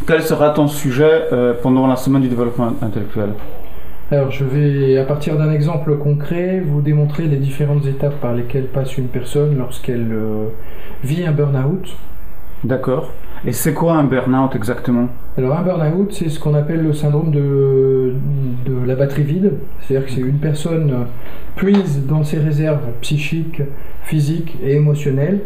Quel sera ton sujet pendant la semaine du développement intellectuel? Alors, je vais, à partir d'un exemple concret, vous démontrer les différentes étapes par lesquelles passe une personne lorsqu'elle vit un burn-out. D'accord. Et c'est quoi un burn-out exactement? Alors, un burn-out, c'est ce qu'on appelle le syndrome de la batterie vide. C'est-à-dire que c'est une personne puise dans ses réserves psychiques, physiques et émotionnelles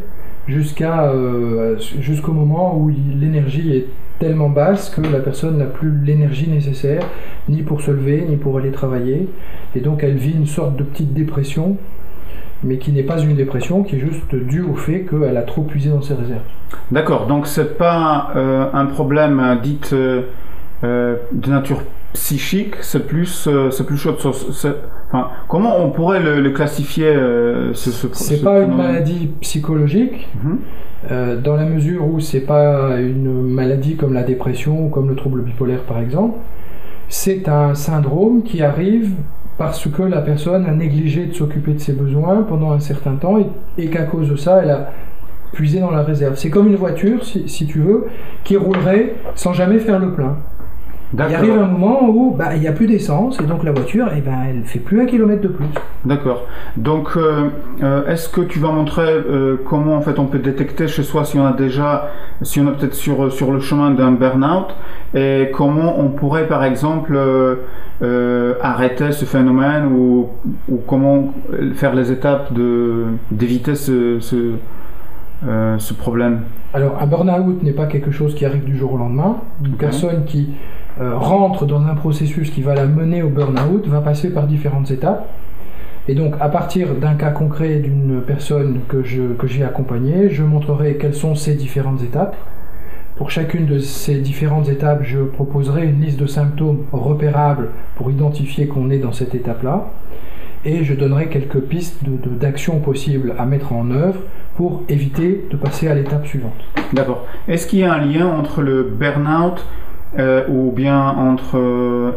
jusqu'au moment où l'énergie est tellement basse que la personne n'a plus l'énergie nécessaire ni pour se lever ni pour aller travailler, et donc elle vit une sorte de petite dépression, mais qui n'est pas une dépression, qui est juste due au fait qu'elle a trop puisé dans ses réserves. D'accord, donc c'est pas un problème dit de nature psychique, c'est plus chose. Enfin, comment on pourrait le classifier C'est pas une maladie psychologique. Dans la mesure où c'est pas une maladie comme la dépression ou comme le trouble bipolaire par exemple, c'est un syndrome qui arrive parce que la personne a négligé de s'occuper de ses besoins pendant un certain temps et qu'à cause de ça, elle a puisé dans la réserve. C'est comme une voiture, si tu veux, qui roulerait sans jamais faire le plein. Il arrive un moment où il n'y a plus d'essence et donc la voiture, elle fait plus 1 kilomètre de plus. D'accord. Donc, est-ce que tu vas montrer comment en fait on peut détecter chez soi si on a peut-être sur le chemin d'un burn-out, et comment on pourrait par exemple arrêter ce phénomène ou comment faire les étapes d'éviter ce problème? Alors, un burn-out n'est pas quelque chose qui arrive du jour au lendemain. Une personne qui rentre dans un processus qui va la mener au burn-out va passer par différentes étapes. Et donc, à partir d'un cas concret d'une personne que j'ai accompagnée, je montrerai quelles sont ces différentes étapes. Pour chacune de ces différentes étapes, je proposerai une liste de symptômes repérables pour identifier qu'on est dans cette étape-là. Et je donnerai quelques pistes d'action possibles à mettre en œuvre pour éviter de passer à l'étape suivante. D'accord. Est-ce qu'il y a un lien entre le burn-out ou bien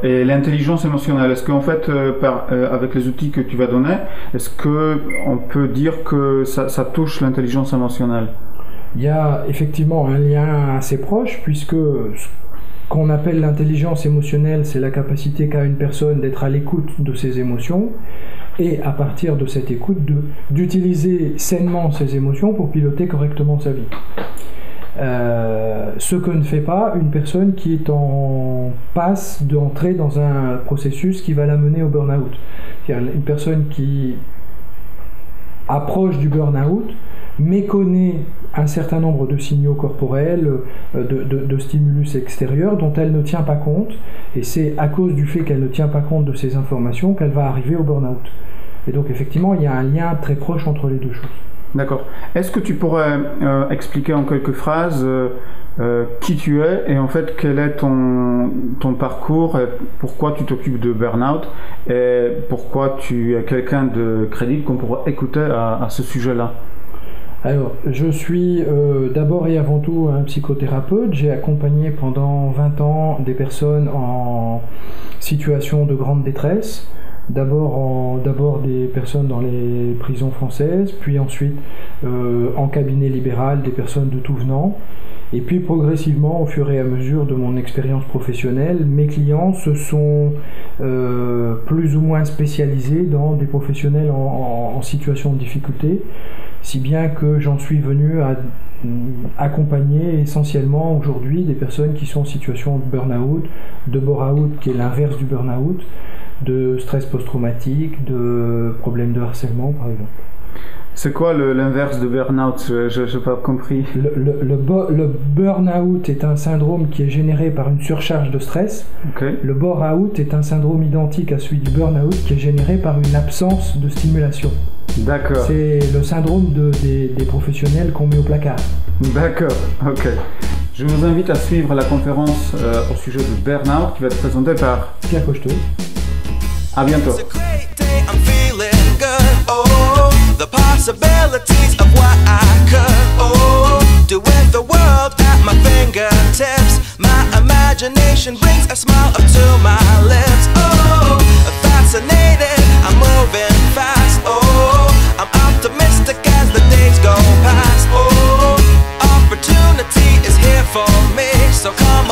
et l'intelligence émotionnelle? Est-ce qu'en fait, avec les outils que tu vas donner, est-ce qu'on peut dire que ça touche l'intelligence émotionnelle? Il y a effectivement un lien assez proche, puisque ce qu'on appelle l'intelligence émotionnelle, c'est la capacité qu'a une personne d'être à l'écoute de ses émotions, et à partir de cette écoute, d'utiliser sainement ses émotions pour piloter correctement sa vie. Ce que ne fait pas une personne qui est en passe d'entrer dans un processus qui va la mener au burn-out. C'est-à-dire une personne qui approche du burn-out méconnaît un certain nombre de signaux corporels, de stimulus extérieurs dont elle ne tient pas compte, et c'est à cause du fait qu'elle ne tient pas compte de ces informations qu'elle va arriver au burn-out. Et donc effectivement, il y a un lien très proche entre les deux choses. D'accord. Est-ce que tu pourrais expliquer en quelques phrases qui tu es et en fait quel est ton parcours, et pourquoi tu t'occupes de burn-out et pourquoi tu es quelqu'un de crédible qu'on pourrait écouter à ce sujet-là? Alors, je suis d'abord et avant tout un psychothérapeute. J'ai accompagné pendant 20 ans des personnes en situation de grande détresse. D'abord des personnes dans les prisons françaises, puis ensuite en cabinet libéral des personnes de tout venant. Et puis progressivement, au fur et à mesure de mon expérience professionnelle, mes clients se sont plus ou moins spécialisés dans des professionnels en situation de difficulté, si bien que j'en suis venu à accompagner essentiellement aujourd'hui des personnes qui sont en situation de burn-out, de bore-out qui est l'inverse du burn-out, de stress post-traumatique, de problèmes de harcèlement par exemple. C'est quoi l'inverse de burn-out? Je n'ai pas compris. Le burn-out est un syndrome qui est généré par une surcharge de stress. Okay. Le bore-out est un syndrome identique à celui du burn-out qui est généré par une absence de stimulation. D'accord. C'est le syndrome des professionnels qu'on met au placard. D'accord, ok. Je vous invite à suivre la conférence au sujet du burn-out qui va être présentée par Pierre Cocheteux. À bientôt. The possibilities of what I could do with the world at my fingertips. My imagination brings a smile up to my lips. Oh, fascinated, I'm moving fast. Oh, I'm optimistic as the days go past. Oh, opportunity is here for me, so come on.